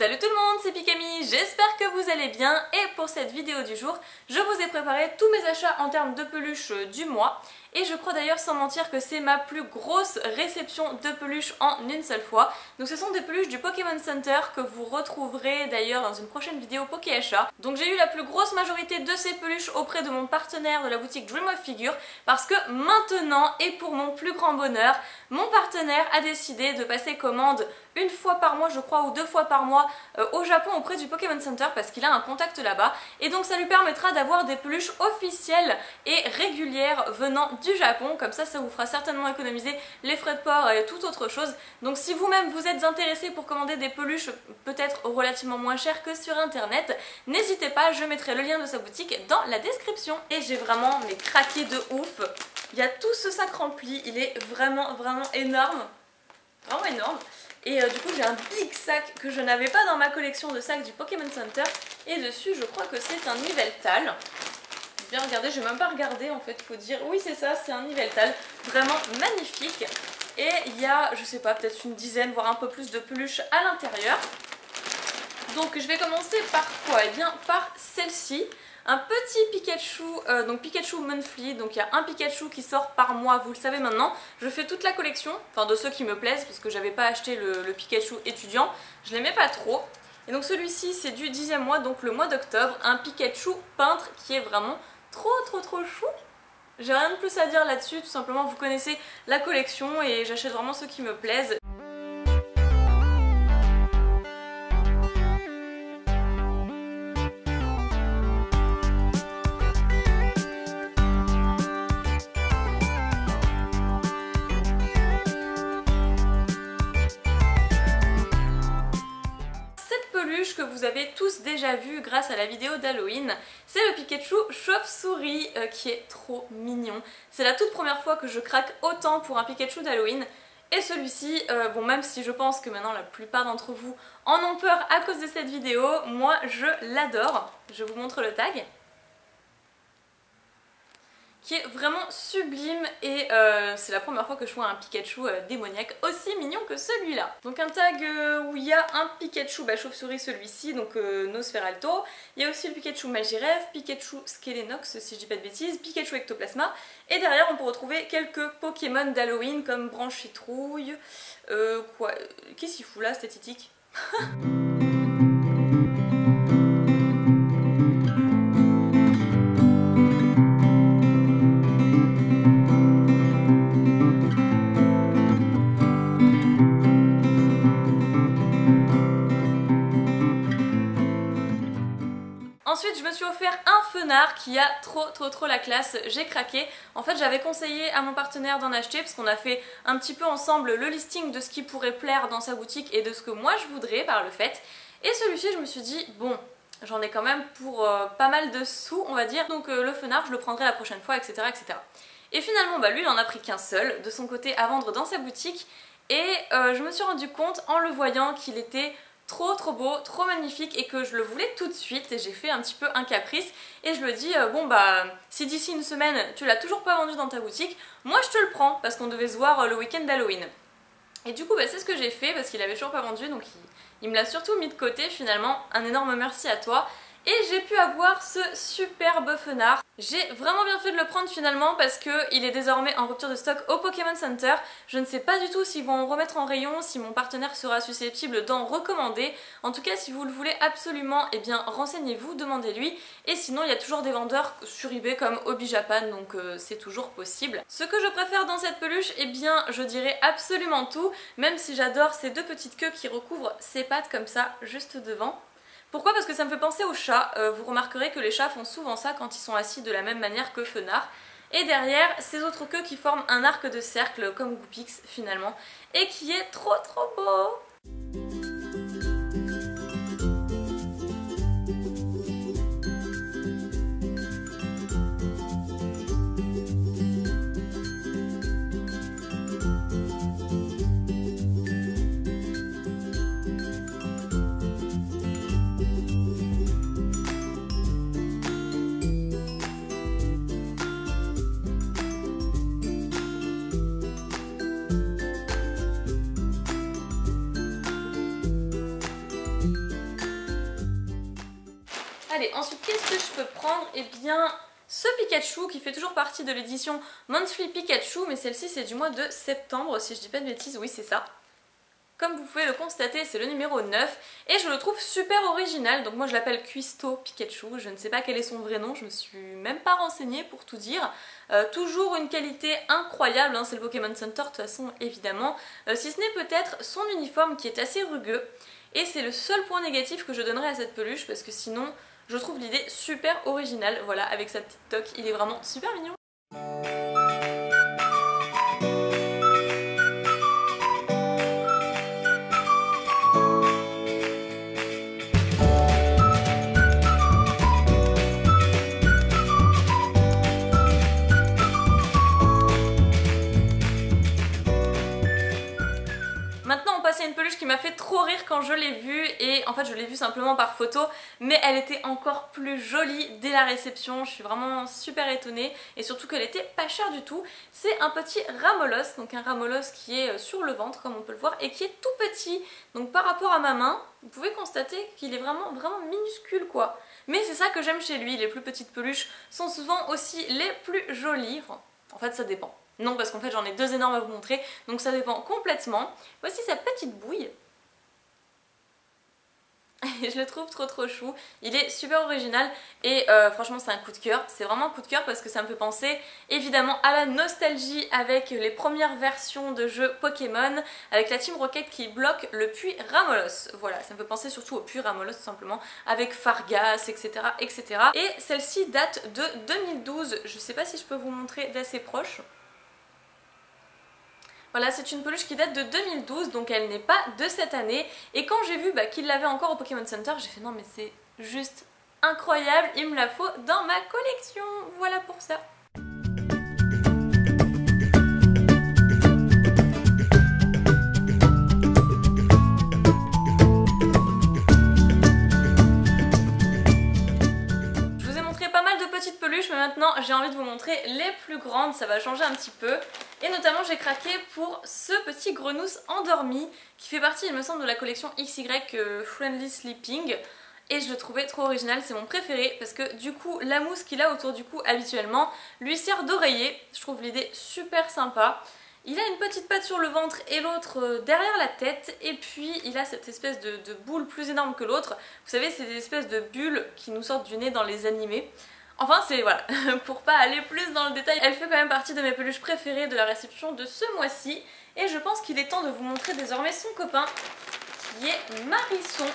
Salut tout le monde, c'est Pikami, j'espère que vous allez bien et pour cette vidéo du jour, je vous ai préparé tous mes achats en termes de peluches du mois et je crois d'ailleurs sans mentir que c'est ma plus grosse réception de peluches en une seule fois. Donc ce sont des peluches du Pokémon Center que vous retrouverez d'ailleurs dans une prochaine vidéo Pokéachat. Donc j'ai eu la plus grosse majorité de ces peluches auprès de mon partenaire de la boutique Dream of Figure parce que maintenant et pour mon plus grand bonheur, mon partenaire a décidé de passer commande une fois par mois je crois ou 2 fois par mois au Japon auprès du Pokémon Center parce qu'il a un contact là-bas et donc ça lui permettra d'avoir des peluches officielles et régulières venant du Japon, comme ça vous fera certainement économiser les frais de port et toute autre chose. Donc si vous-même vous êtes intéressé pour commander des peluches peut-être relativement moins chères que sur internet, n'hésitez pas, je mettrai le lien de sa boutique dans la description. Et j'ai vraiment craqué de ouf, il y a tout ce sac rempli, il est vraiment énorme, vraiment énorme. Et du coup j'ai un big sac que je n'avais pas dans ma collection de sacs du Pokémon Center et dessus je crois que c'est un Yveltal. Bien regardé, je n'ai même pas regardé en fait, faut dire, oui c'est ça, c'est un Yveltal, vraiment magnifique. Et il y a, je sais pas, peut-être une dizaine voire un peu plus de peluches à l'intérieur. Donc je vais commencer par quoi? Eh bien par celle-ci. Un petit Pikachu, donc Pikachu Monthly, donc il y a un Pikachu qui sort par mois, vous le savez maintenant. Je fais toute la collection, enfin de ceux qui me plaisent, parce que j'avais pas acheté le Pikachu étudiant, je l'aimais pas trop. Et donc celui-ci c'est du 10e mois, donc le mois d'octobre, un Pikachu peintre qui est vraiment trop chou. J'ai rien de plus à dire là-dessus, tout simplement vous connaissez la collection et j'achète vraiment ceux qui me plaisent. Que vous avez tous déjà vu grâce à la vidéo d'Halloween, c'est le Pikachu chauve-souris qui est trop mignon. C'est la toute première fois que je craque autant pour un Pikachu d'Halloween et celui-ci, bon même si je pense que maintenant la plupart d'entre vous en ont peur à cause de cette vidéo, moi je l'adore. Je vous montre le tag. Qui est vraiment sublime et c'est la première fois que je vois un Pikachu démoniaque aussi mignon que celui-là. Donc un tag où il y a un Pikachu chauve-souris, celui-ci, donc Nosferalto. Il y a aussi le Pikachu Magirev, Pikachu Skelenox si je dis pas de bêtises, Pikachu Ectoplasma. Et derrière on peut retrouver quelques Pokémon d'Halloween comme Branchitrouille. Quoi Qu'est-ce qu'il fout là, cette titique? Ensuite je me suis offert un Fenard qui a trop la classe, j'ai craqué. En fait j'avais conseillé à mon partenaire d'en acheter parce qu'on a fait un petit peu ensemble le listing de ce qui pourrait plaire dans sa boutique et de ce que moi je voudrais par le fait. Et celui-ci je me suis dit bon, j'en ai quand même pour pas mal de sous on va dire, donc le Fenard je le prendrai la prochaine fois etc. Et finalement lui il en a pris qu'un seul de son côté à vendre dans sa boutique et je me suis rendu compte en le voyant qu'il était trop beau, trop magnifique et que je le voulais tout de suite et j'ai fait un petit peu un caprice et je me dis bon bah si d'ici une semaine tu l'as toujours pas vendu dans ta boutique, moi je te le prends parce qu'on devait se voir le week-end d'Halloween. Et du coup bah, c'est ce que j'ai fait parce qu'il avait toujours pas vendu donc il me l'a surtout mis de côté finalement, un énorme merci à toi. Et j'ai pu avoir ce superbe Fenard. J'ai vraiment bien fait de le prendre finalement parce qu'il est désormais en rupture de stock au Pokémon Center. Je ne sais pas du tout s'ils vont en remettre en rayon, si mon partenaire sera susceptible d'en recommander. En tout cas si vous le voulez absolument, eh bien renseignez-vous, demandez-lui. Et sinon il y a toujours des vendeurs sur eBay comme Hobby Japan, donc c'est toujours possible. Ce que je préfère dans cette peluche, eh bien je dirais absolument tout. Même si j'adore ces deux petites queues qui recouvrent ses pattes comme ça, juste devant. Pourquoi? Parce que ça me fait penser aux chats. Vous remarquerez que les chats font souvent ça quand ils sont assis de la même manière que Fenard. Et derrière, ces autres queues qui forment un arc de cercle comme Goopix finalement. Et qui est trop beau. Allez, ensuite qu'est-ce que je peux prendre? Eh bien ce Pikachu qui fait toujours partie de l'édition Monthly Pikachu, mais celle-ci c'est du mois de septembre si je dis pas de bêtises, oui c'est ça. Comme vous pouvez le constater, c'est le numéro 9 et je le trouve super original. Donc moi je l'appelle Cuisto Pikachu, je ne sais pas quel est son vrai nom, je me suis même pas renseignée pour tout dire. Toujours une qualité incroyable, hein, c'est le Pokémon Center de toute façon évidemment. Si ce n'est peut-être son uniforme qui est assez rugueux. Et c'est le seul point négatif que je donnerais à cette peluche parce que sinon je trouve l'idée super originale. Voilà, avec sa petite toque, il est vraiment super mignon. C'est une peluche qui m'a fait trop rire quand je l'ai vue et en fait je l'ai vue simplement par photo mais elle était encore plus jolie dès la réception, je suis vraiment super étonnée et surtout qu'elle était pas chère du tout. C'est un petit Ramolos, donc un Ramolos qui est sur le ventre comme on peut le voir et qui est tout petit, donc par rapport à ma main vous pouvez constater qu'il est vraiment minuscule quoi. Mais c'est ça que j'aime chez lui, les plus petites peluches sont souvent aussi les plus jolies, enfin, en fait ça dépend. Non, parce qu'en fait j'en ai deux énormes à vous montrer, donc ça dépend complètement. Voici sa petite bouille. Je le trouve trop chou, il est super original et franchement c'est un coup de cœur, c'est vraiment un coup de cœur parce que ça me fait penser évidemment à la nostalgie avec les premières versions de jeux Pokémon, avec la Team Rocket qui bloque le puits Ramolos. Voilà, ça me fait penser surtout au puits Ramolos tout simplement, avec Fargas, etc. etc. Et celle-ci date de 2012, je sais pas si je peux vous montrer d'assez proche. Voilà, c'est une peluche qui date de 2012, donc elle n'est pas de cette année. Et quand j'ai vu qu'il l'avait encore au Pokémon Center, j'ai fait non mais c'est juste incroyable, il me la faut dans ma collection. Voilà pour ça. Mais maintenant j'ai envie de vous montrer les plus grandes, ça va changer un petit peu. Et notamment j'ai craqué pour ce petit Grenousse endormi qui fait partie il me semble de la collection XY Friendly Sleeping. Et je le trouvais trop original, c'est mon préféré parce que du coup la mousse qu'il a autour du cou habituellement lui sert d'oreiller. Je trouve l'idée super sympa. Il a une petite patte sur le ventre et l'autre derrière la tête et puis il a cette espèce de boule plus énorme que l'autre. Vous savez, c'est des espèces de bulles qui nous sortent du nez dans les animés. Enfin c'est voilà, pour pas aller plus dans le détail, elle fait quand même partie de mes peluches préférées de la réception de ce mois-ci. Et je pense qu'il est temps de vous montrer désormais son copain qui est Marisson.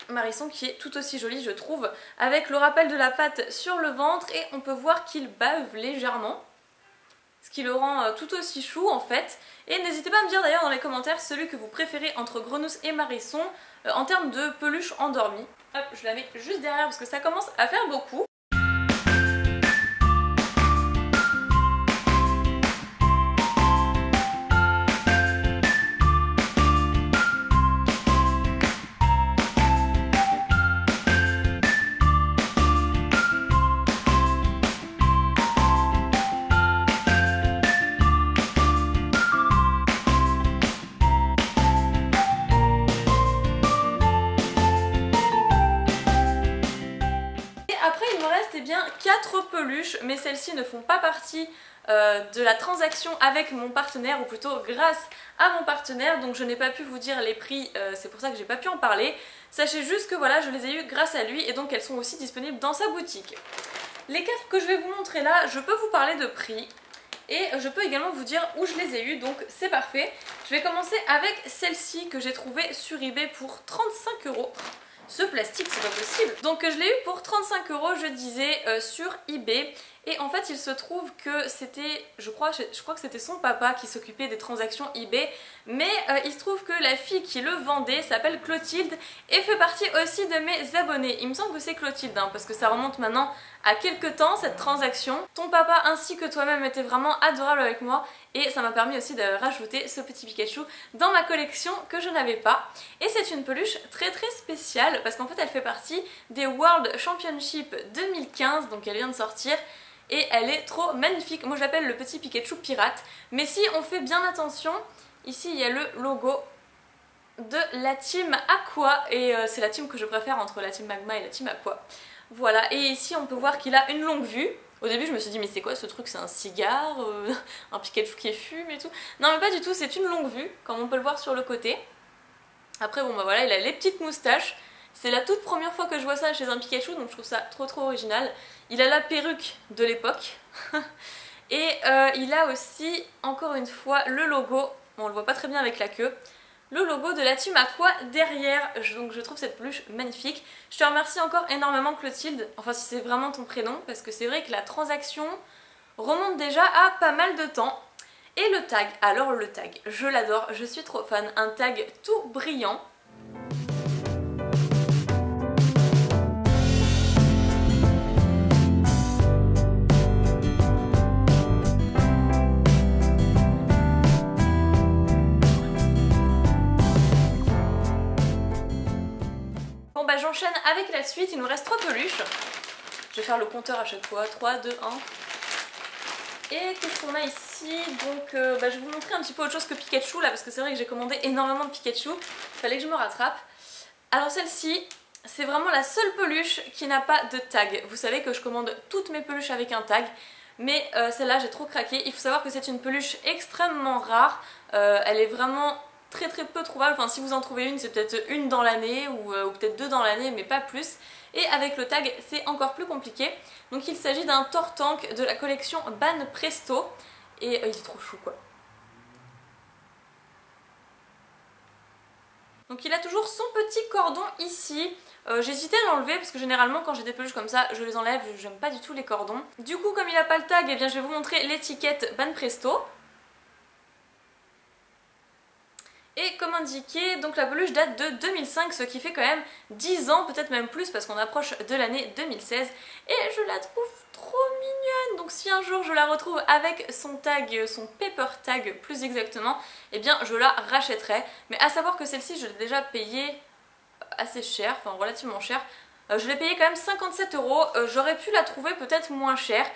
Marisson qui est tout aussi joli je trouve, avec le rappel de la patte sur le ventre et on peut voir qu'il bave légèrement. Ce qui le rend tout aussi chou en fait. Et n'hésitez pas à me dire d'ailleurs dans les commentaires celui que vous préférez entre Grenousse et Marisson en termes de peluche endormie. Hop, je la mets juste derrière parce que ça commence à faire beaucoup. Bien 4 peluches, mais celles-ci ne font pas partie de la transaction avec mon partenaire, ou plutôt grâce à mon partenaire, donc je n'ai pas pu vous dire les prix, c'est pour ça que j'ai pas pu en parler. Sachez juste que voilà, je les ai eues grâce à lui et donc elles sont aussi disponibles dans sa boutique. Les 4 que je vais vous montrer là, je peux vous parler de prix et je peux également vous dire où je les ai eues, donc c'est parfait. Je vais commencer avec celle-ci que j'ai trouvée sur eBay pour 35 €. Ce plastique, c'est pas possible. Donc je l'ai eu pour 35 €, je disais, sur eBay. Et en fait il se trouve que c'était, je crois que c'était son papa qui s'occupait des transactions eBay. Mais il se trouve que la fille qui le vendait s'appelle Clotilde et fait partie aussi de mes abonnés. Il me semble que c'est Clotilde, hein, parce que ça remonte maintenant à quelques temps cette transaction. Ton papa ainsi que toi-même étaient vraiment adorables avec moi et ça m'a permis aussi de rajouter ce petit Pikachu dans ma collection que je n'avais pas. Et c'est une peluche très spéciale parce qu'en fait elle fait partie des World Championship 2015, donc elle vient de sortir. Et elle est trop magnifique, moi je l'appelle le petit Pikachu pirate. Mais si on fait bien attention, ici il y a le logo de la team Aqua et c'est la team que je préfère entre la team Magma et la team Aqua. Voilà, et ici on peut voir qu'il a une longue vue. Au début je me suis dit mais c'est quoi ce truc, c'est un cigare, un Pikachu qui fume et tout. Non mais pas du tout, c'est une longue vue comme on peut le voir sur le côté. Après bon bah voilà, il a les petites moustaches. C'est la toute première fois que je vois ça chez un Pikachu, donc je trouve ça trop original. Il a la perruque de l'époque. Et il a aussi, encore une fois, le logo, bon, on le voit pas très bien avec la queue, le logo de la team Aqua derrière, donc je trouve cette peluche magnifique. Je te remercie encore énormément Clotilde, enfin si c'est vraiment ton prénom, parce que c'est vrai que la transaction remonte déjà à pas mal de temps. Et le tag, alors le tag, je l'adore, je suis trop fan, un tag tout brillant. J'enchaîne avec la suite, il nous reste 3 peluches. Je vais faire le compteur à chaque fois, 3, 2, 1. Et qu'est-ce qu'on a ici? Donc je vais vous montrer un petit peu autre chose que Pikachu là, parce que c'est vrai que j'ai commandé énormément de Pikachu, il fallait que je me rattrape. Alors celle-ci, c'est vraiment la seule peluche qui n'a pas de tag. Vous savez que je commande toutes mes peluches avec un tag, mais celle-là j'ai trop craqué. Il faut savoir que c'est une peluche extrêmement rare, elle est vraiment très peu trouvable, enfin si vous en trouvez une c'est peut-être une dans l'année ou peut-être 2 dans l'année mais pas plus, et avec le tag c'est encore plus compliqué. Donc il s'agit d'un Tortank de la collection Ban Presto et il est trop chou quoi. Donc il a toujours son petit cordon ici, j'hésitais à l'enlever parce que généralement quand j'ai des peluches comme ça je les enlève, j'aime pas du tout les cordons. Du coup comme il n'a pas le tag, eh bien, je vais vous montrer l'étiquette Ban Presto. Et comme indiqué, donc la peluche date de 2005, ce qui fait quand même 10 ans, peut-être même plus parce qu'on approche de l'année 2016. Et je la trouve trop mignonne, donc si un jour je la retrouve avec son tag, son paper tag plus exactement, eh bien je la rachèterai. Mais à savoir que celle-ci je l'ai déjà payée assez cher, enfin relativement cher. Je l'ai payée quand même 57 €, j'aurais pu la trouver peut-être moins chère.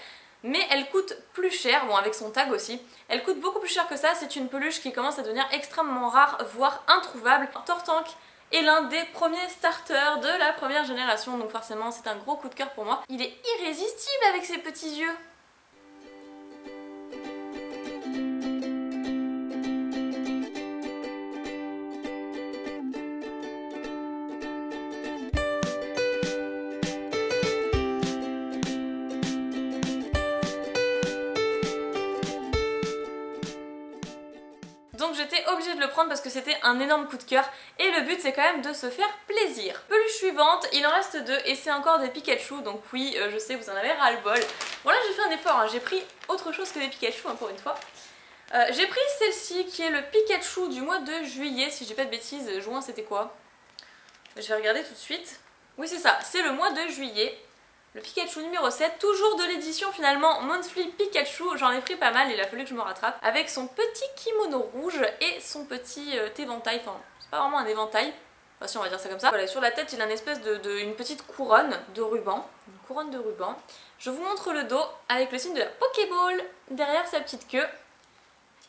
Mais elle coûte plus cher, bon avec son tag aussi, elle coûte beaucoup plus cher que ça, c'est une peluche qui commence à devenir extrêmement rare, voire introuvable. Tortank est l'un des premiers starters de la première génération, donc forcément c'est un gros coup de cœur pour moi. Il est irrésistible avec ses petits yeux. Donc j'étais obligée de le prendre parce que c'était un énorme coup de cœur et le but c'est quand même de se faire plaisir. Peluche suivante, il en reste 2 et c'est encore des Pikachu, donc oui je sais vous en avez ras le bol. Bon là j'ai fait un effort, hein. J'ai pris autre chose que des Pikachu encore une fois. J'ai pris celle-ci qui est le Pikachu du mois de juillet, si j'ai pas de bêtises, juin c'était quoi? Je vais regarder tout de suite. Oui c'est ça, c'est le mois de juillet. Le Pikachu numéro 7, toujours de l'édition finalement Monthly Pikachu, j'en ai pris pas mal, il a fallu que je me rattrape, avec son petit kimono rouge et son petit éventail, enfin c'est pas vraiment un éventail, enfin si on va dire ça comme ça. Voilà, sur la tête il a une espèce une petite couronne de ruban, une couronne de ruban. Je vous montre le dos avec le signe de la Pokéball derrière sa petite queue.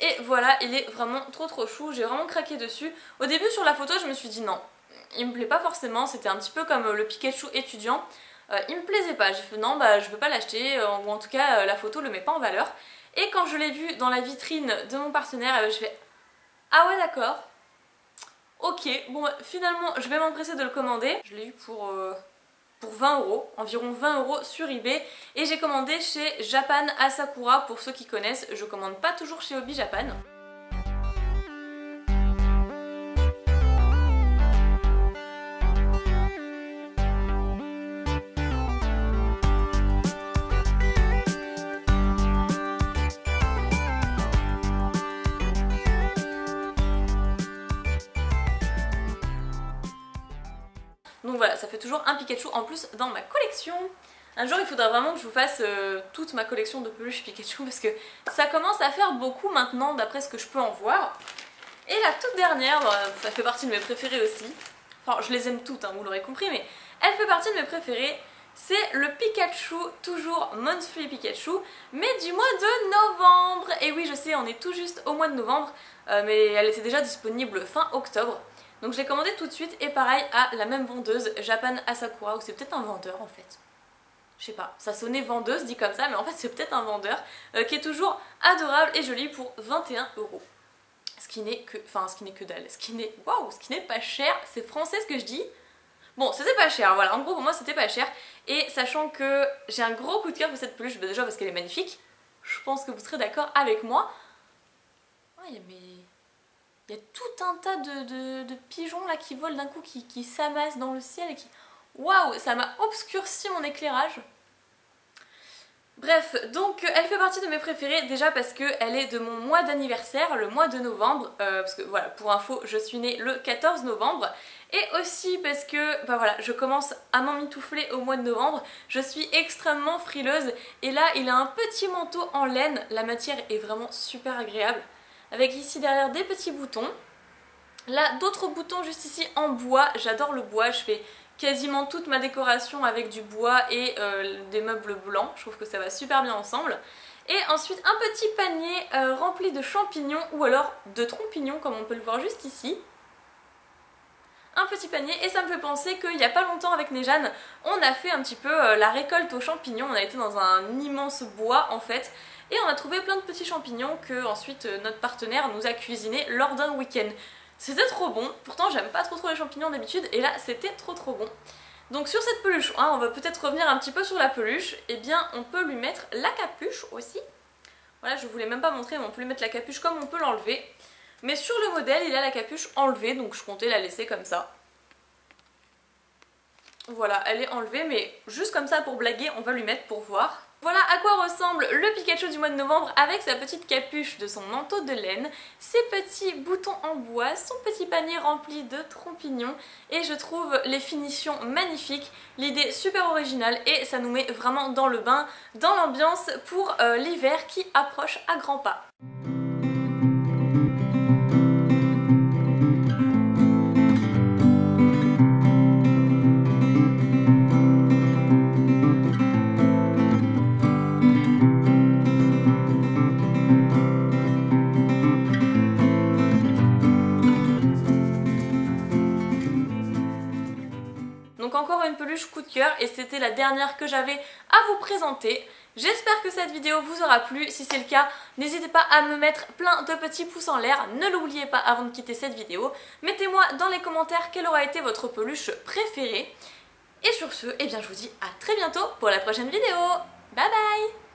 Et voilà, il est vraiment trop chou, j'ai vraiment craqué dessus. Au début sur la photo je me suis dit non, il me plaît pas forcément, c'était un petit peu comme le Pikachu étudiant. Il me plaisait pas, j'ai fait non bah je veux pas l'acheter, ou en tout cas la photo le met pas en valeur. Et quand je l'ai vu dans la vitrine de mon partenaire, je fais ah ouais d'accord, ok, bon finalement je vais m'empresser de le commander. Je l'ai eu pour 20 €, environ 20 € sur eBay, et j'ai commandé chez Japan Asakura. Pour ceux qui connaissent, je commande pas toujours chez Hobby Japan. Donc voilà, ça fait toujours un Pikachu en plus dans ma collection. Un jour il faudra vraiment que je vous fasse toute ma collection de peluches Pikachu parce que ça commence à faire beaucoup maintenant d'après ce que je peux en voir. Et la toute dernière, ça fait partie de mes préférées aussi. Enfin je les aime toutes, hein, vous l'aurez compris, mais elle fait partie de mes préférées. C'est le Pikachu, toujours Monthly Pikachu, mais du mois de novembre. Et oui je sais, on est tout juste au mois de novembre, mais elle était déjà disponible fin octobre. Donc je l'ai commandé tout de suite et pareil à la même vendeuse, Japan Asakura, ou c'est peut-être un vendeur en fait. Je sais pas, ça sonnait vendeuse dit comme ça, mais en fait c'est peut-être un vendeur qui est toujours adorable et joli pour 21 €. Ce qui n'est que, enfin ce qui n'est que dalle, ce qui n'est pas cher, c'est français ce que je dis. Bon, c'était pas cher, voilà, en gros pour moi c'était pas cher. Et sachant que j'ai un gros coup de cœur pour cette peluche, déjà parce qu'elle est magnifique, je pense que vous serez d'accord avec moi. Il y a tout un tas de pigeons là qui volent d'un coup, qui s'amassent dans le ciel et qui... Waouh, ça m'a obscurci mon éclairage. Bref, donc elle fait partie de mes préférées déjà parce qu'elle est de mon mois d'anniversaire, le mois de novembre, parce que voilà, pour info, je suis née le 14 novembre, et aussi parce que, bah voilà, je commence à m'emmitoufler au mois de novembre, je suis extrêmement frileuse, et là il a un petit manteau en laine, la matière est vraiment super agréable, avec ici derrière des petits boutons, là d'autres boutons juste ici en bois, j'adore le bois, je fais quasiment toute ma décoration avec du bois et des meubles blancs, je trouve que ça va super bien ensemble. Et ensuite un petit panier rempli de champignons ou alors de trompignons comme on peut le voir juste ici. Un petit panier et ça me fait penser qu'il n'y a pas longtemps avec Nejane, on a fait un petit peu la récolte aux champignons, on a été dans un immense bois en fait. Et on a trouvé plein de petits champignons que ensuite notre partenaire nous a cuisinés lors d'un week-end. C'était trop bon, pourtant j'aime pas trop les champignons d'habitude et là c'était trop bon. Donc sur cette peluche, on va peut-être revenir un petit peu sur la peluche, et bien on peut lui mettre la capuche aussi. Voilà, je voulais même pas montrer, mais on peut lui mettre la capuche comme on peut l'enlever. Mais sur le modèle il a la capuche enlevée, donc je comptais la laisser comme ça. Voilà, elle est enlevée, mais juste comme ça pour blaguer, on va lui mettre pour voir. Voilà à quoi ressemble le Pikachu du mois de novembre avec sa petite capuche de son manteau de laine, ses petits boutons en bois, son petit panier rempli de trompignons et je trouve les finitions magnifiques, l'idée super originale et ça nous met vraiment dans le bain, dans l'ambiance pour l'hiver qui approche à grands pas. Donc encore une peluche coup de cœur et c'était la dernière que j'avais à vous présenter. J'espère que cette vidéo vous aura plu, si c'est le cas n'hésitez pas à me mettre plein de petits pouces en l'air, ne l'oubliez pas avant de quitter cette vidéo. Mettez-moi dans les commentaires quelle aura été votre peluche préférée. Et sur ce, eh bien je vous dis à très bientôt pour la prochaine vidéo. Bye bye!